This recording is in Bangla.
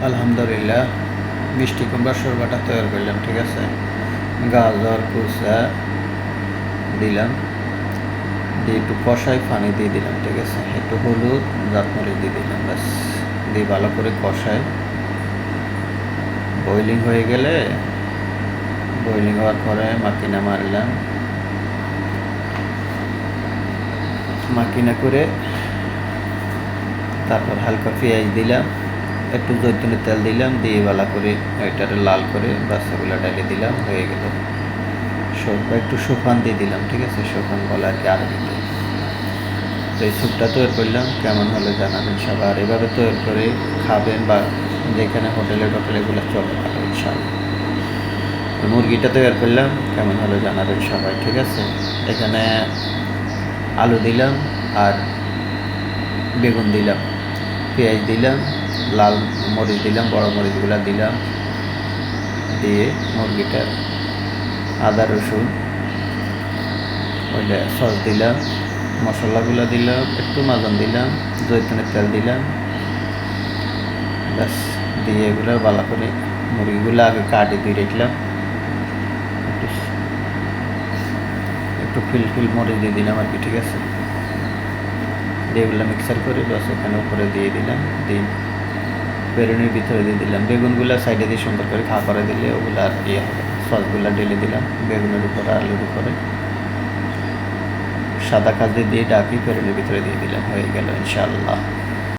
আলহামদুলিল্লাহ, মিষ্টি কুমড়ার শরবাটা তৈরি করলাম। ঠিক আছে, গাজর কুচা দিলাম, দিয়ে একটু কষাই পানি দিয়ে দিলাম। ঠিক আছে, একটু হলুদ জাতমরিচ দিয়ে দিলাম, ব্যাস দিয়ে ভালো করে কষাই। বয়লিং হয়ে গেলে, বয়লিং হওয়ার পরে মাখিনা মারলাম, মাখিনা করে তারপর হালকা পেঁয়াজ দিলাম, একটু জৈতুনের তেল দিলাম, দিয়ে ভালো করে এটারে লাল করে বাচ্চাগুলো ডালে দিলাম, হয়ে গেল শরবা। একটু শুকান দিয়ে দিলাম। ঠিক আছে, শুকান বলে আর কি আরবিতে। তো এই স্যুপটা তৈরি করলাম, কেমন হলো জানাবেন সবাই। আর এভাবে তৈরি করে খাবেন, বা যেখানে হোটেলে এগুলো চলে ভালো ইনশাআল্লাহ। মুরগিটা তৈরি করলাম, কেমন হলো জানাবেন সবাই। ঠিক আছে, এখানে আলু দিলাম আর বেগুন দিলাম, পেঁয়াজ দিলাম, লাল মরিচ দিলাম, বড় মরিচগুলো দিলাম, দিয়ে মুরগিটা আদা রসুন ওইটা সস দিলাম, মশলাগুলো দিলাম, একটু মাজন দিলাম, জৈতুনের তেল দিলাম, ব্যাস দিয়ে এগুলো ভালো করে মুরগিগুলো আগে কাটি দিয়ে রাখলাম, একটু ফিল মরিচ দিয়ে দিলাম আর কি। ঠিক আছে, দিয়ে এগুলো মিক্সার করে বাস এখানে উপরে দিয়ে দিলাম, দিয়ে বেগুনের ভিতরে দিয়ে দিলাম। বেগুনগুলো সাইডে দিয়ে সুন্দর করে খা করে দিলে ওগুলো আর ইয়ে হবে। সসগুলো ঢেলে দিলাম বেগুনের উপরে, আলুর উপরে, সাদা কাজ দিয়ে ডাকি বেগুনের ভিতরে দিয়ে দিলাম, হয়ে গেল ইনশাআল্লাহ।